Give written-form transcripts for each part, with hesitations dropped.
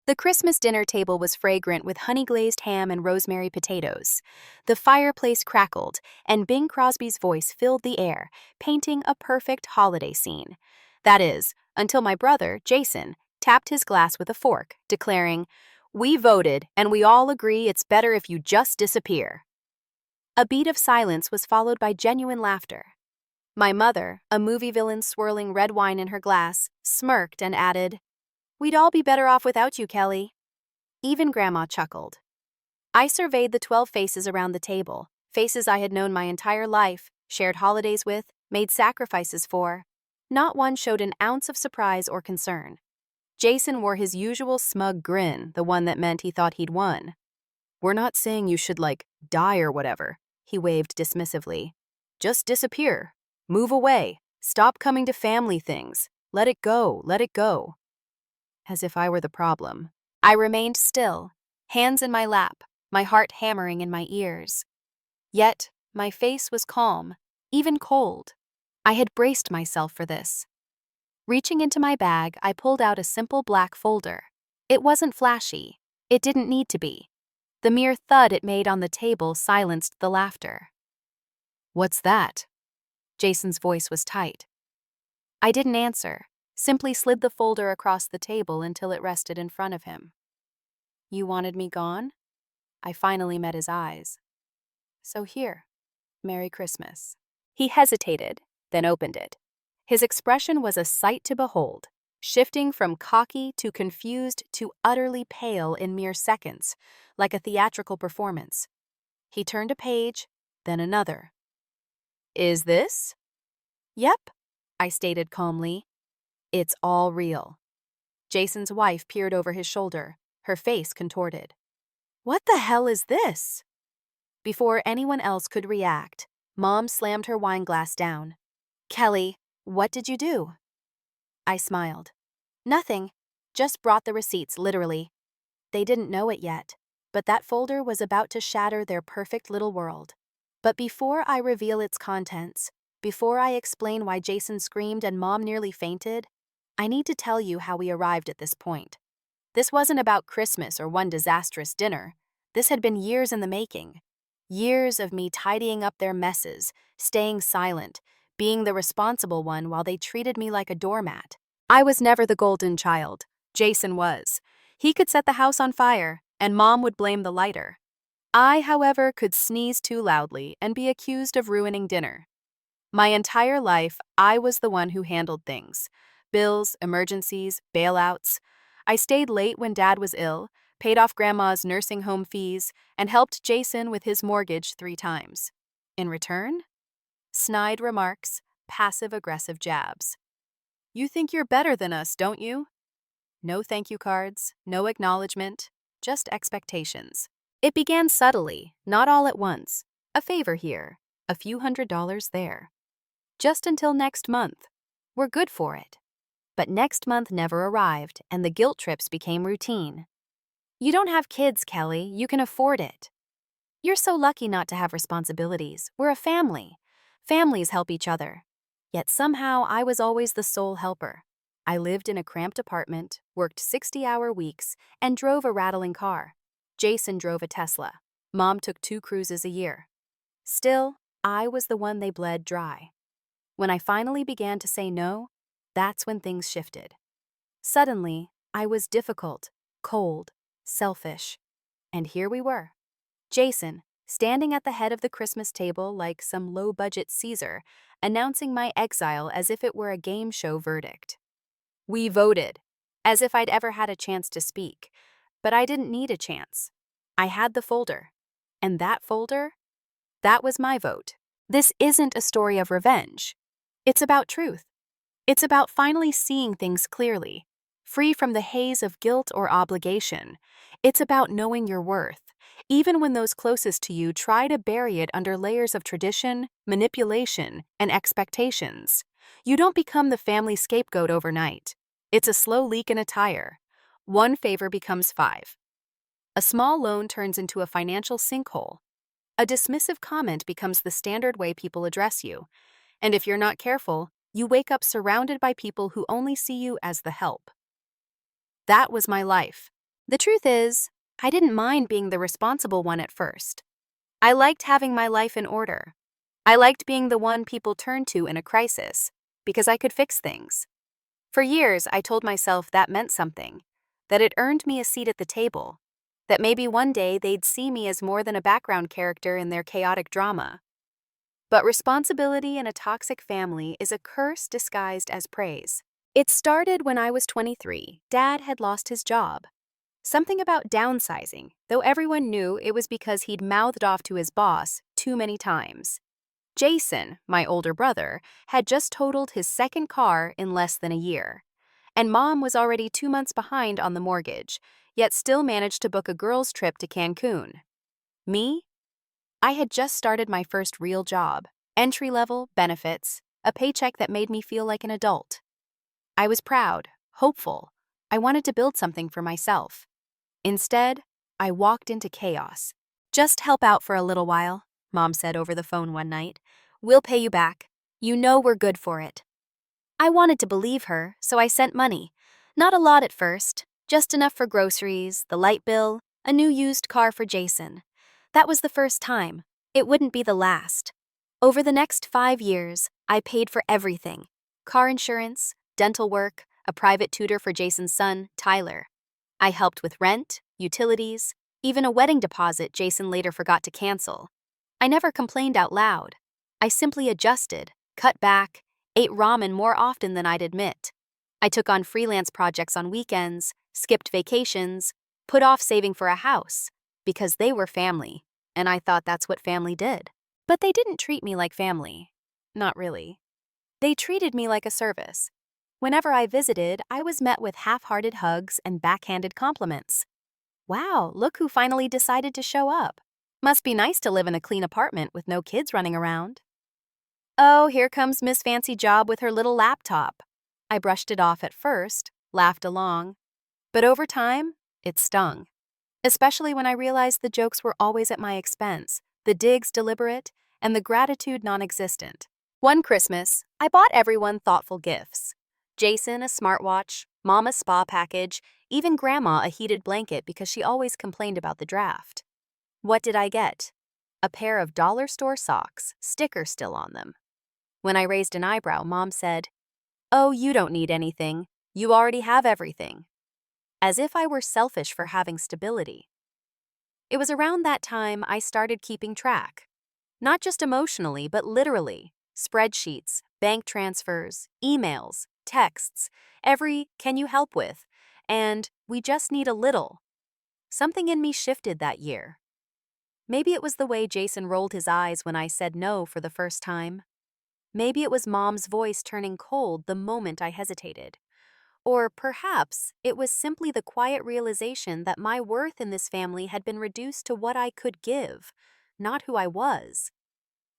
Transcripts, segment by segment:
The Christmas dinner table was fragrant with honey-glazed ham and rosemary potatoes. The fireplace crackled, and Bing Crosby's voice filled the air, painting a perfect holiday scene. That is, until my brother, Jason, tapped his glass with a fork, declaring, "We voted, and we all agree it's better if you just disappear." A beat of silence was followed by genuine laughter. My mother, a movie villain swirling red wine in her glass, smirked and added, "We'd all be better off without you, Kelly." Even Grandma chuckled. I surveyed the 12 faces around the table, faces I had known my entire life, shared holidays with, made sacrifices for. Not one showed an ounce of surprise or concern. Jason wore his usual smug grin, the one that meant he thought he'd won. "We're not saying you should, die or whatever," he waved dismissively. "Just disappear. Move away. Stop coming to family things. Let it go, let it go." As if I were the problem. I remained still, hands in my lap, my heart hammering in my ears. Yet, my face was calm, even cold. I had braced myself for this. Reaching into my bag, I pulled out a simple black folder. It wasn't flashy. It didn't need to be. The mere thud it made on the table silenced the laughter. "What's that?" Jason's voice was tight. I didn't answer, simply slid the folder across the table until it rested in front of him. "You wanted me gone?" I finally met his eyes. "So here, Merry Christmas." He hesitated, then opened it. His expression was a sight to behold, shifting from cocky to confused to utterly pale in mere seconds, like a theatrical performance. He turned a page, then another. "Is this?" "Yep," I stated calmly. "It's all real." Jason's wife peered over his shoulder, her face contorted. "What the hell is this?" Before anyone else could react, Mom slammed her wine glass down. "Kelly, what did you do?" I smiled. "Nothing. Just brought the receipts, literally." They didn't know it yet, but that folder was about to shatter their perfect little world. But before I reveal its contents, before I explain why Jason screamed and Mom nearly fainted, I need to tell you how we arrived at this point. This wasn't about Christmas or one disastrous dinner. This had been years in the making. Years of me tidying up their messes, staying silent, being the responsible one while they treated me like a doormat. I was never the golden child. Jason was. He could set the house on fire, and Mom would blame the lighter. I, however, could sneeze too loudly and be accused of ruining dinner. My entire life, I was the one who handled things. Bills, emergencies, bailouts. I stayed late when Dad was ill, paid off Grandma's nursing home fees, and helped Jason with his mortgage 3 times. In return? Snide remarks, passive-aggressive jabs. "You think you're better than us, don't you?" No thank you cards, no acknowledgement, just expectations. It began subtly, not all at once. A favor here, a few $100s there. Just until next month. We're good for it. But next month never arrived, and the guilt trips became routine. "You don't have kids, Kelly. You can afford it." "You're so lucky not to have responsibilities. We're a family. Families help each other." Yet somehow I was always the sole helper. I lived in a cramped apartment, worked 60-hour weeks, and drove a rattling car. Jason drove a Tesla. Mom took 2 cruises a year. Still, I was the one they bled dry. When I finally began to say no, that's when things shifted. Suddenly, I was difficult, cold, selfish. And here we were. Jason, standing at the head of the Christmas table like some low-budget Caesar, announcing my exile as if it were a game show verdict. "We voted," as if I'd ever had a chance to speak. But I didn't need a chance. I had the folder. And that folder? That was my vote. This isn't a story of revenge. It's about truth. It's about finally seeing things clearly, free from the haze of guilt or obligation. It's about knowing your worth, even when those closest to you try to bury it under layers of tradition, manipulation, and expectations. You don't become the family scapegoat overnight. It's a slow leak in a tire. One favor becomes 5. A small loan turns into a financial sinkhole. A dismissive comment becomes the standard way people address you. And if you're not careful, you wake up surrounded by people who only see you as the help. That was my life. The truth is, I didn't mind being the responsible one at first. I liked having my life in order. I liked being the one people turned to in a crisis, because I could fix things. For years, I told myself that meant something, that it earned me a seat at the table, that maybe one day they'd see me as more than a background character in their chaotic drama. But responsibility in a toxic family is a curse disguised as praise. It started when I was 23. Dad had lost his job. Something about downsizing, though everyone knew it was because he'd mouthed off to his boss too many times. Jason, my older brother, had just totaled his second car in less than a year. And Mom was already 2 months behind on the mortgage, yet still managed to book a girls' trip to Cancun. Me? I had just started my first real job, entry-level, benefits, a paycheck that made me feel like an adult. I was proud, hopeful. I wanted to build something for myself. Instead, I walked into chaos. "Just help out for a little while," Mom said over the phone one night. "We'll pay you back. You know we're good for it." I wanted to believe her, so I sent money. Not a lot at first, just enough for groceries, the light bill, a new used car for Jason. That was the first time. It wouldn't be the last. Over the next 5 years, I paid for everything: car insurance, dental work, a private tutor for Jason's son, Tyler. I helped with rent, utilities, even a wedding deposit Jason later forgot to cancel. I never complained out loud. I simply adjusted, cut back, ate ramen more often than I'd admit. I took on freelance projects on weekends, skipped vacations, put off saving for a house, because they were family, and I thought that's what family did. But they didn't treat me like family. Not really. They treated me like a service. Whenever I visited, I was met with half-hearted hugs and backhanded compliments. "Wow, look who finally decided to show up. Must be nice to live in a clean apartment with no kids running around." "Oh, here comes Miss Fancy Job with her little laptop." I brushed it off at first, laughed along. But over time, it stung. Especially when I realized the jokes were always at my expense, the digs deliberate, and the gratitude non-existent. One Christmas, I bought everyone thoughtful gifts. Jason a smartwatch, Mom a spa package, even Grandma a heated blanket because she always complained about the draft. What did I get? A pair of dollar store socks, sticker still on them. When I raised an eyebrow, Mom said, "Oh, you don't need anything. You already have everything." As if I were selfish for having stability. It was around that time I started keeping track. Not just emotionally, but literally. Spreadsheets, bank transfers, emails, texts, every "can you help with?" and "we just need a little." Something in me shifted that year. Maybe it was the way Jason rolled his eyes when I said no for the first time. Maybe it was Mom's voice turning cold the moment I hesitated. Or perhaps it was simply the quiet realization that my worth in this family had been reduced to what I could give, not who I was.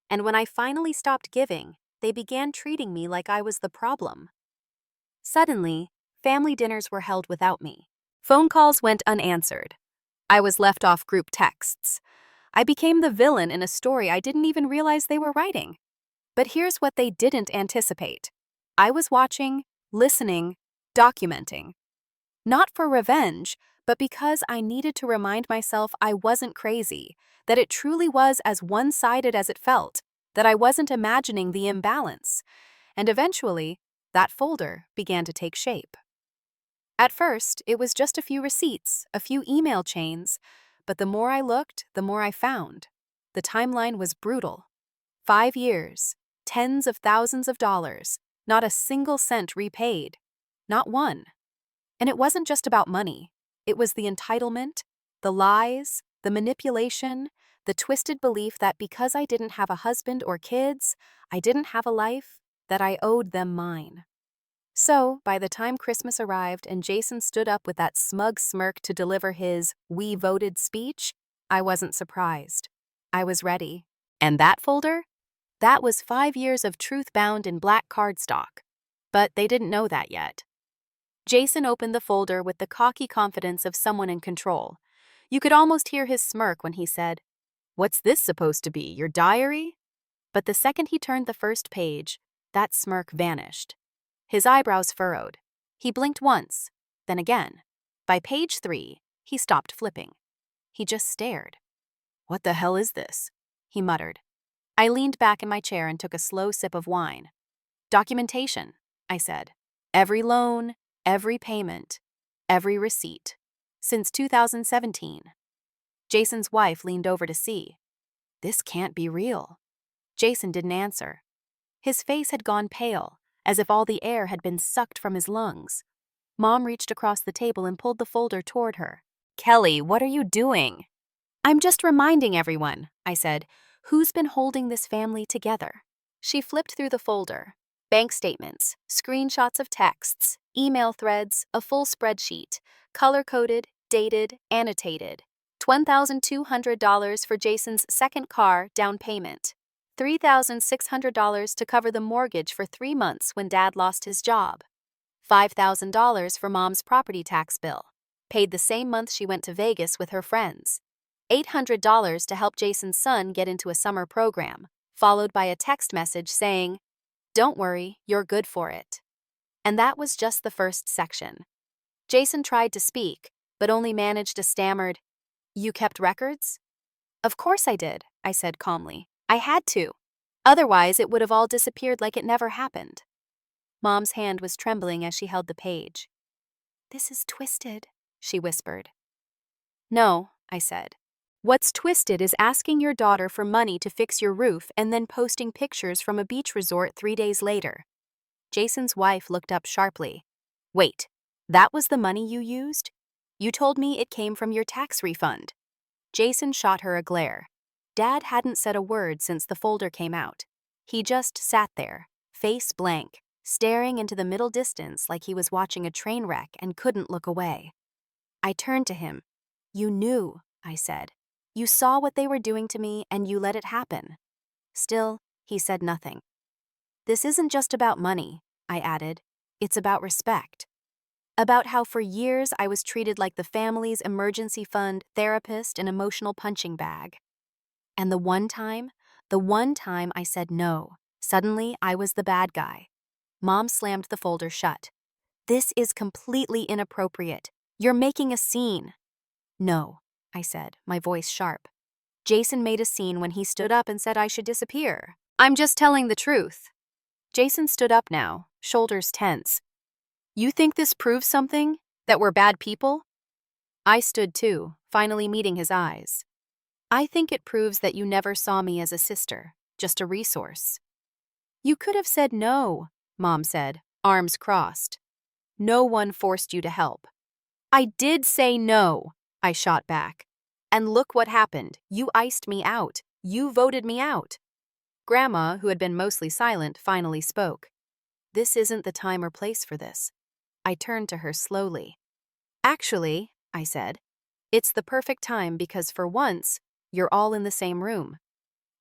And when I finally stopped giving, they began treating me like I was the problem. Suddenly, family dinners were held without me. Phone calls went unanswered. I was left off group texts. I became the villain in a story I didn't even realize they were writing. But here's what they didn't anticipate. I was watching, listening, documenting. Not for revenge, but because I needed to remind myself I wasn't crazy, that it truly was as one-sided as it felt, that I wasn't imagining the imbalance. And eventually, that folder began to take shape. At first, it was just a few receipts, a few email chains, but the more I looked, the more I found. The timeline was brutal. 5 years, tens of thousands of dollars, not a single cent repaid. Not one. And it wasn't just about money. It was the entitlement, the lies, the manipulation, the twisted belief that because I didn't have a husband or kids, I didn't have a life, that I owed them mine. So, by the time Christmas arrived and Jason stood up with that smug smirk to deliver his "we voted" speech, I wasn't surprised. I was ready. And that folder? That was 5 years of truth bound in black cardstock. But they didn't know that yet. Jason opened the folder with the cocky confidence of someone in control. You could almost hear his smirk when he said, "What's this supposed to be, your diary?" But the second he turned the first page, that smirk vanished. His eyebrows furrowed. He blinked once, then again. By page 3, He stopped flipping. He just stared. "What the hell is this?" he muttered. I leaned back in my chair and took a slow sip of wine. "Documentation," I said. "Every loan, every payment, every receipt. Since 2017. Jason's wife leaned over to see. "This can't be real." Jason didn't answer. His face had gone pale, as if all the air had been sucked from his lungs. Mom reached across the table and pulled the folder toward her. "Kelly, what are you doing?" "I'm just reminding everyone," I said, "who's been holding this family together." She flipped through the folder. Bank statements, screenshots of texts, email threads, a full spreadsheet, color-coded, dated, annotated. $1,200 for Jason's second car down payment. $3,600 to cover the mortgage for 3 months when Dad lost his job. $5,000 for Mom's property tax bill, paid the same month she went to Vegas with her friends. $800 to help Jason's son get into a summer program, followed by a text message saying, "Don't worry, you're good for it." And that was just the first section. Jason tried to speak, but only managed a stammered, "You kept records?" "Of course I did," I said calmly. "I had to. Otherwise, it would have all disappeared like it never happened." Mom's hand was trembling as she held the page. "This is twisted," she whispered. "No," I said. "What's twisted is asking your daughter for money to fix your roof and then posting pictures from a beach resort 3 days later." Jason's wife looked up sharply. "Wait, that was the money you used? You told me it came from your tax refund." Jason shot her a glare. Dad hadn't said a word since the folder came out. He just sat there, face blank, staring into the middle distance like he was watching a train wreck and couldn't look away. I turned to him. "You knew," I said. "You saw what they were doing to me and you let it happen." Still, he said nothing. "This isn't just about money," I added. "It's about respect. About how for years I was treated like the family's emergency fund, therapist, and emotional punching bag. And the one time I said no, suddenly I was the bad guy." Mom slammed the folder shut. "This is completely inappropriate. You're making a scene." "No," I said, my voice sharp. "Jason made a scene when he stood up and said I should disappear. I'm just telling the truth." Jason stood up now, shoulders tense. "You think this proves something? That we're bad people?" I stood too, finally meeting his eyes. "I think it proves that you never saw me as a sister, just a resource." "You could have said no," Mom said, arms crossed. "No one forced you to help." "I did say no," I shot back. "And look what happened. You iced me out. You voted me out." Grandma, who had been mostly silent, finally spoke. "This isn't the time or place for this." I turned to her slowly. "Actually," I said, "it's the perfect time because for once, you're all in the same room.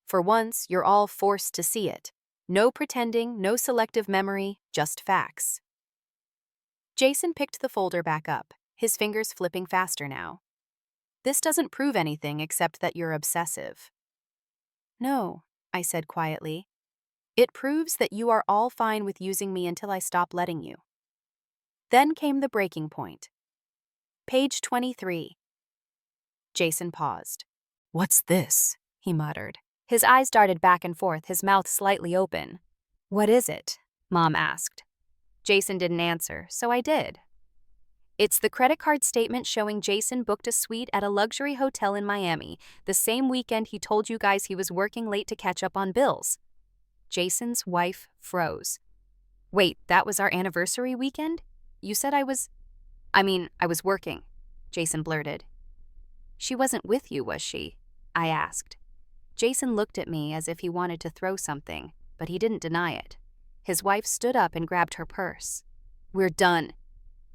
For once, you're all forced to see it. No pretending, no selective memory, just facts." Jason picked the folder back up, his fingers flipping faster now. "This doesn't prove anything except that you're obsessive." "No," I said quietly. "It proves that you are all fine with using me until I stop letting you." Then came the breaking point. Page 23. Jason paused. "What's this?" he muttered. His eyes darted back and forth, his mouth slightly open. "What is it?" Mom asked. Jason didn't answer, so I did. "It's the credit card statement showing Jason booked a suite at a luxury hotel in Miami the same weekend he told you guys he was working late to catch up on bills." Jason's wife froze. "Wait, that was our anniversary weekend? You said I was working," Jason blurted. "She wasn't with you, was she?" I asked. Jason looked at me as if he wanted to throw something, but he didn't deny it. His wife stood up and grabbed her purse. "We're done."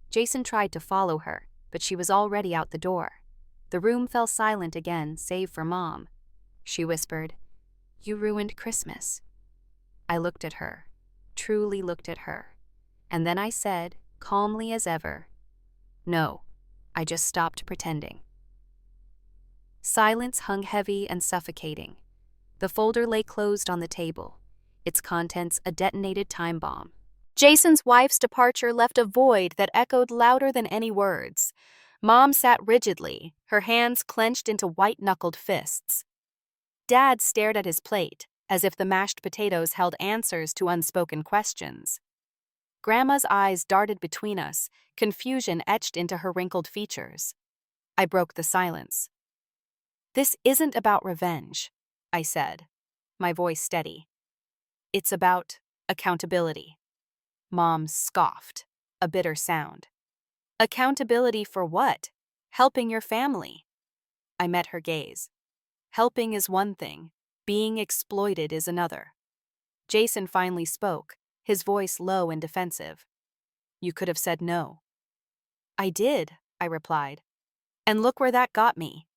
Jason tried to follow her, but she was already out the door. The room fell silent again, save for Mom. She whispered, "You ruined Christmas." I looked at her, truly looked at her, and then I said, calmly as ever, "No, I just stopped pretending." Silence hung heavy and suffocating. The folder lay closed on the table, its contents a detonated time bomb. Jason's wife's departure left a void that echoed louder than any words. Mom sat rigidly, her hands clenched into white-knuckled fists. Dad stared at his plate, as if the mashed potatoes held answers to unspoken questions. Grandma's eyes darted between us, confusion etched into her wrinkled features. I broke the silence. "This isn't about revenge," I said, my voice steady. "It's about accountability." Mom scoffed, a bitter sound. "Accountability for what? Helping your family." I met her gaze. Helping is one thing, being exploited is another. Jason finally spoke, his voice low and defensive. "You could have said no." "I did," I replied. "And look where that got me."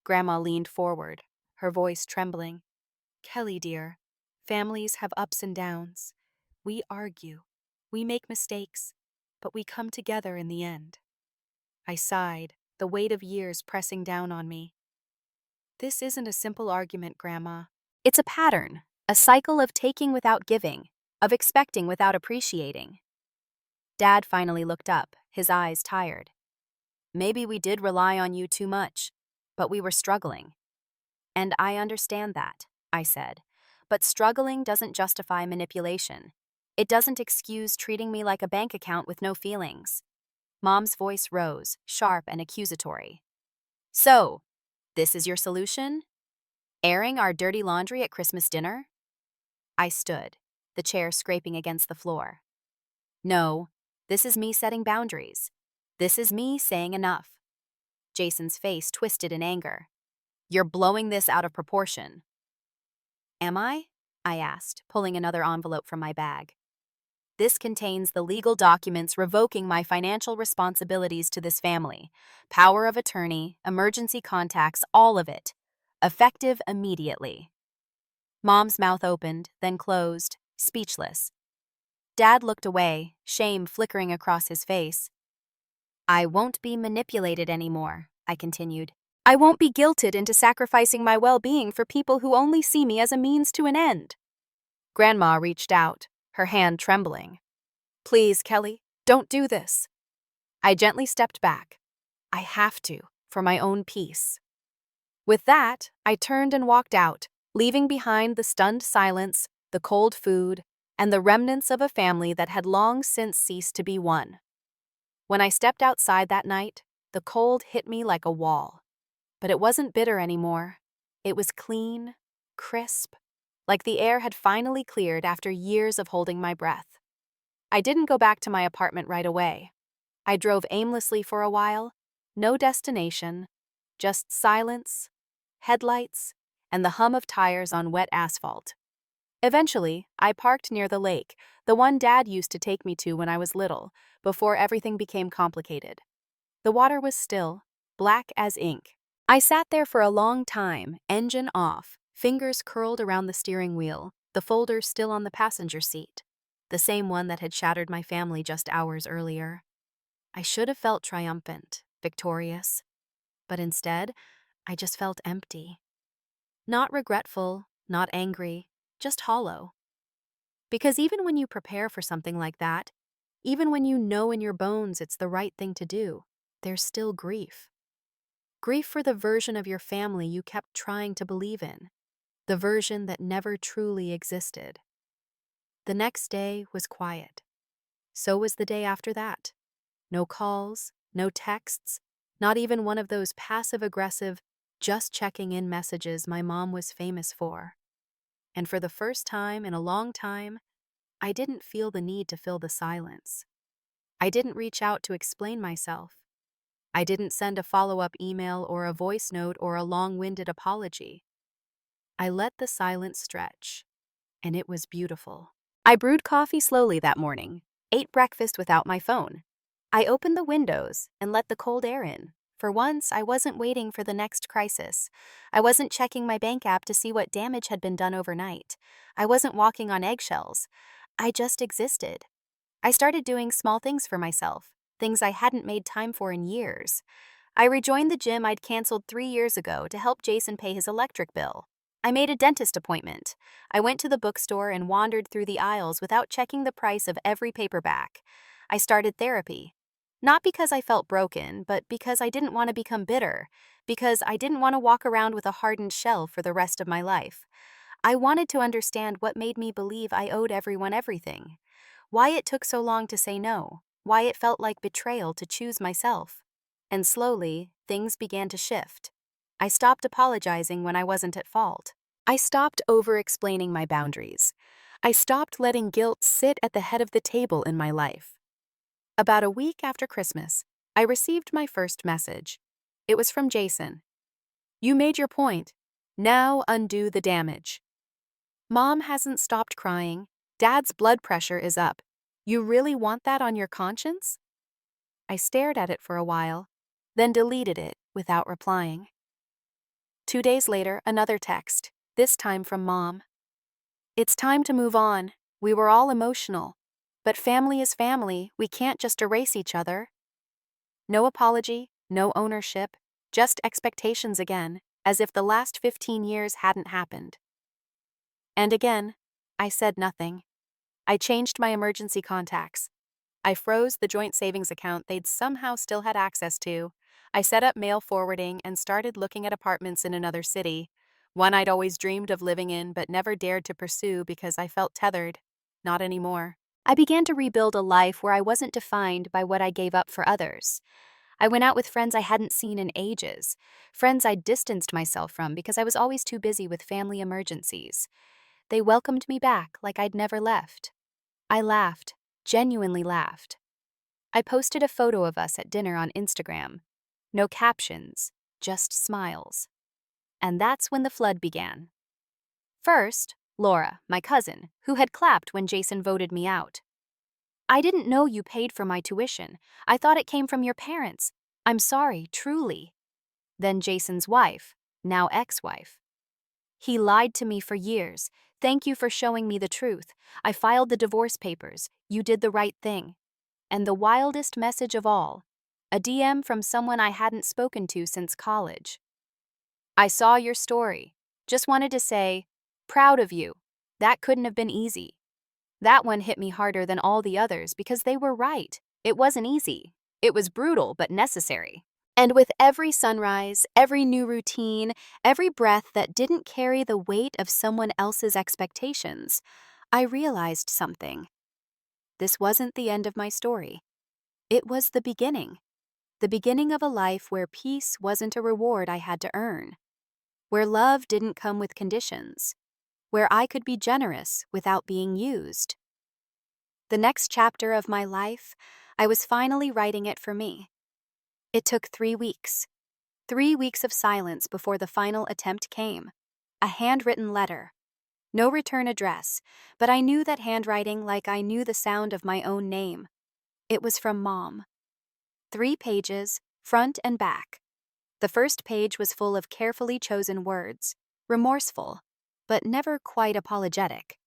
Grandma leaned forward, her voice trembling. "Kelly, dear, families have ups and downs. We argue, we make mistakes, but we come together in the end." I sighed, the weight of years pressing down on me. "This isn't a simple argument, Grandma. It's a pattern, a cycle of taking without giving, of expecting without appreciating." Dad finally looked up, his eyes tired. "Maybe we did rely on you too much, but we were struggling." "And I understand that," I said. "But struggling doesn't justify manipulation. It doesn't excuse treating me like a bank account with no feelings." Mom's voice rose, sharp and accusatory. "So, this is your solution? Airing our dirty laundry at Christmas dinner?" I stood, the chair scraping against the floor. "No, this is me setting boundaries. This is me saying enough." Jason's face twisted in anger. "You're blowing this out of proportion." "Am I?" I asked, pulling another envelope from my bag. "This contains the legal documents revoking my financial responsibilities to this family. Power of attorney, emergency contacts, all of it. Effective immediately." Mom's mouth opened, then closed, speechless. Dad looked away, shame flickering across his face. "I won't be manipulated anymore," I continued. "I won't be guilted into sacrificing my well-being for people who only see me as a means to an end." Grandma reached out, her hand trembling. "Please, Kelly, don't do this." I gently stepped back. I have to, for my own peace. With that, I turned and walked out, leaving behind the stunned silence, the cold food, and the remnants of a family that had long since ceased to be one. When I stepped outside that night, the cold hit me like a wall. But it wasn't bitter anymore. It was clean, crisp, like the air had finally cleared after years of holding my breath. I didn't go back to my apartment right away. I drove aimlessly for a while, no destination, just silence, headlights, and the hum of tires on wet asphalt. Eventually, I parked near the lake, the one Dad used to take me to when I was little, before everything became complicated. The water was still, black as ink. I sat there for a long time, engine off, fingers curled around the steering wheel, the folder still on the passenger seat, the same one that had shattered my family just hours earlier. I should have felt triumphant, victorious, but instead, I just felt empty. Not regretful, not angry, just hollow. Because even when you prepare for something like that, even when you know in your bones it's the right thing to do, there's still grief. Grief for the version of your family you kept trying to believe in, the version that never truly existed. The next day was quiet. So was the day after that. No calls, no texts, not even one of those passive-aggressive, just checking in messages my mom was famous for. And for the first time in a long time, I didn't feel the need to fill the silence. I didn't reach out to explain myself. I didn't send a follow-up email or a voice note or a long-winded apology. I let the silence stretch, and it was beautiful. I brewed coffee slowly that morning, ate breakfast without my phone. I opened the windows and let the cold air in. For once, I wasn't waiting for the next crisis. I wasn't checking my bank app to see what damage had been done overnight. I wasn't walking on eggshells. I just existed. I started doing small things for myself, things I hadn't made time for in years. I rejoined the gym I'd canceled 3 years ago to help Jason pay his electric bill. I made a dentist appointment. I went to the bookstore and wandered through the aisles without checking the price of every paperback. I started therapy. Not because I felt broken, but because I didn't want to become bitter, because I didn't want to walk around with a hardened shell for the rest of my life. I wanted to understand what made me believe I owed everyone everything, why it took so long to say no, why it felt like betrayal to choose myself. And slowly, things began to shift. I stopped apologizing when I wasn't at fault. I stopped over-explaining my boundaries. I stopped letting guilt sit at the head of the table in my life. About a week after Christmas, I received my first message. It was from Jason. "You made your point. Now undo the damage. Mom hasn't stopped crying. Dad's blood pressure is up. You really want that on your conscience?" I stared at it for a while, then deleted it without replying. 2 days later, another text, this time from Mom. "It's time to move on. We were all emotional. But family is family. We can't just erase each other." No apology, no ownership, just expectations again, as if the last 15 years hadn't happened. And again, I said nothing. I changed my emergency contacts. I froze the joint savings account they'd somehow still had access to. I set up mail forwarding and started looking at apartments in another city, one I'd always dreamed of living in but never dared to pursue because I felt tethered. Not anymore. I began to rebuild a life where I wasn't defined by what I gave up for others. I went out with friends I hadn't seen in ages, friends I'd distanced myself from because I was always too busy with family emergencies. They welcomed me back like I'd never left. I laughed, genuinely laughed. I posted a photo of us at dinner on Instagram. No captions, just smiles. And that's when the flood began. First, Laura, my cousin, who had clapped when Jason voted me out. "I didn't know you paid for my tuition. I thought it came from your parents. I'm sorry, truly." Then Jason's wife, now ex-wife. "He lied to me for years. Thank you for showing me the truth. I filed the divorce papers. You did the right thing." And the wildest message of all, a DM from someone I hadn't spoken to since college. "I saw your story. Just wanted to say, proud of you. That couldn't have been easy." That one hit me harder than all the others because they were right. It wasn't easy. It was brutal but necessary. And with every sunrise, every new routine, every breath that didn't carry the weight of someone else's expectations, I realized something. This wasn't the end of my story. It was the beginning. The beginning of a life where peace wasn't a reward I had to earn, where love didn't come with conditions, where I could be generous without being used. The next chapter of my life, I was finally writing it for me. It took 3 weeks. 3 weeks of silence before the final attempt came. A handwritten letter. No return address, but I knew that handwriting like I knew the sound of my own name. It was from Mom. 3 pages, front and back. The first page was full of carefully chosen words, remorseful, but never quite apologetic.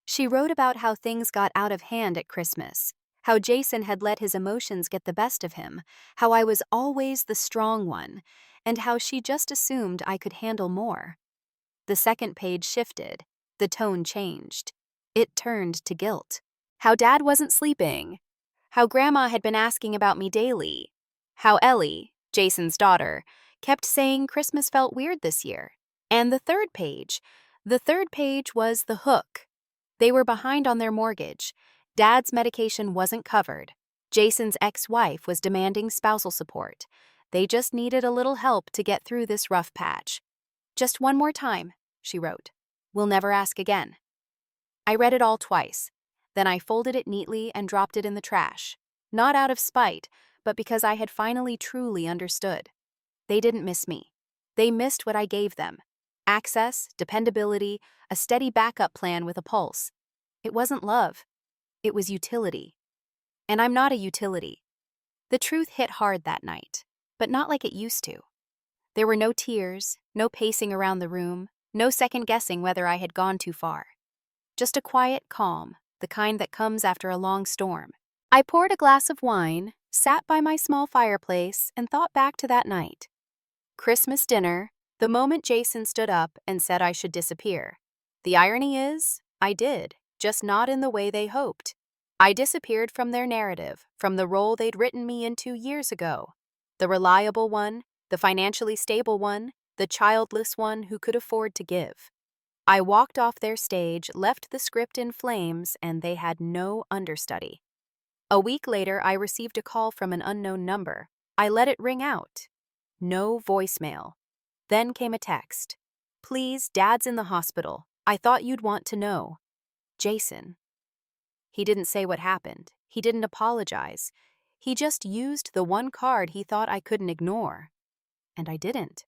She wrote about how things got out of hand at Christmas, how Jason had let his emotions get the best of him, how I was always the strong one, and how she just assumed I could handle more. The second page shifted. The tone changed. It turned to guilt. How Dad wasn't sleeping. How Grandma had been asking about me daily. How Ellie, Jason's daughter, kept saying Christmas felt weird this year. And the third page was the hook. They were behind on their mortgage. Dad's medication wasn't covered. Jason's ex-wife was demanding spousal support. They just needed a little help to get through this rough patch. "Just one more time," she wrote. "We'll never ask again." I read it all twice. Then I folded it neatly and dropped it in the trash. Not out of spite, but because I had finally truly understood. They didn't miss me. They missed what I gave them. Access, dependability, a steady backup plan with a pulse. It wasn't love. It was utility. And I'm not a utility. The truth hit hard that night, but not like it used to. There were no tears, no pacing around the room, no second guessing whether I had gone too far. Just a quiet calm, the kind that comes after a long storm. I poured a glass of wine, sat by my small fireplace, and thought back to that night. Christmas dinner, the moment Jason stood up and said I should disappear. The irony is, I did, just not in the way they hoped. I disappeared from their narrative, from the role they'd written me into years ago. The reliable one, the financially stable one, the childless one who could afford to give. I walked off their stage, left the script in flames, and they had no understudy. A week later, I received a call from an unknown number. I let it ring out. No voicemail. Then came a text. "Please, Dad's in the hospital. I thought you'd want to know. Jason." He didn't say what happened. He didn't apologize. He just used the one card he thought I couldn't ignore. And I didn't.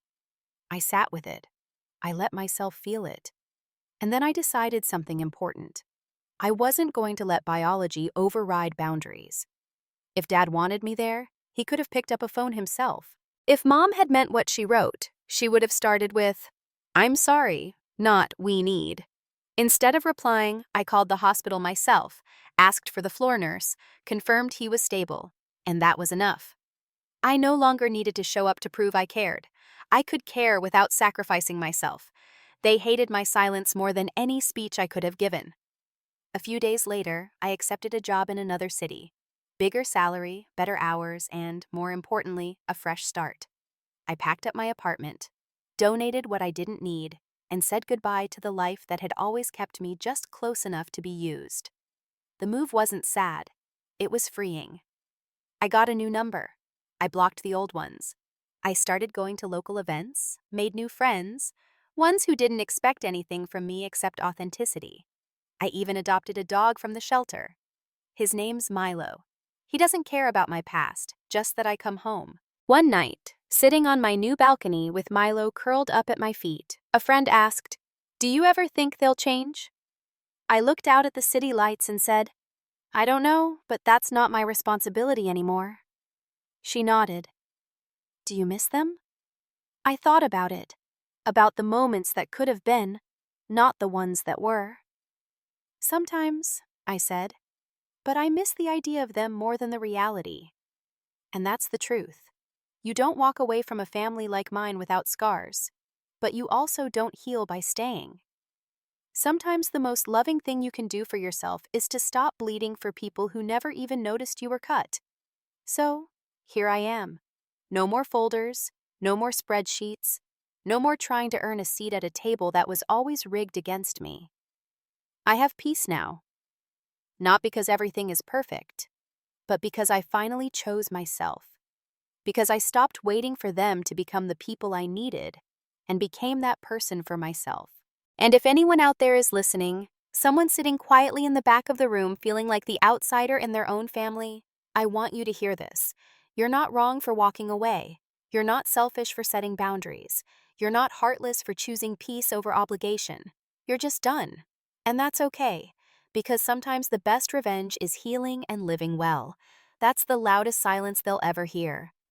I sat with it. I let myself feel it. And then I decided something important. I wasn't going to let biology override boundaries. If Dad wanted me there, he could have picked up a phone himself. If Mom had meant what she wrote, she would have started with, "I'm sorry," not "we need." Instead of replying, I called the hospital myself, asked for the floor nurse, confirmed he was stable, and that was enough. I no longer needed to show up to prove I cared. I could care without sacrificing myself. They hated my silence more than any speech I could have given. A few days later, I accepted a job in another city. Bigger salary, better hours, and, more importantly, a fresh start. I packed up my apartment, donated what I didn't need, and said goodbye to the life that had always kept me just close enough to be used. The move wasn't sad. It was freeing. I got a new number. I blocked the old ones. I started going to local events, made new friends, ones who didn't expect anything from me except authenticity. I even adopted a dog from the shelter. His name's Milo. He doesn't care about my past, just that I come home. One night, sitting on my new balcony with Milo curled up at my feet, a friend asked, "Do you ever think they'll change?" I looked out at the city lights and said, "I don't know, but that's not my responsibility anymore." She nodded. "Do you miss them?" I thought about the moments that could have been, not the ones that were. "Sometimes," I said, "but I miss the idea of them more than the reality." And that's the truth. You don't walk away from a family like mine without scars, but you also don't heal by staying. Sometimes the most loving thing you can do for yourself is to stop bleeding for people who never even noticed you were cut. So, here I am. No more folders, no more spreadsheets, no more trying to earn a seat at a table that was always rigged against me. I have peace now. Not because everything is perfect, but because I finally chose myself. Because I stopped waiting for them to become the people I needed and became that person for myself. And if anyone out there is listening, someone sitting quietly in the back of the room feeling like the outsider in their own family, I want you to hear this. You're not wrong for walking away. You're not selfish for setting boundaries. You're not heartless for choosing peace over obligation. You're just done. And that's okay, because sometimes the best revenge is healing and living well. That's the loudest silence they'll ever hear.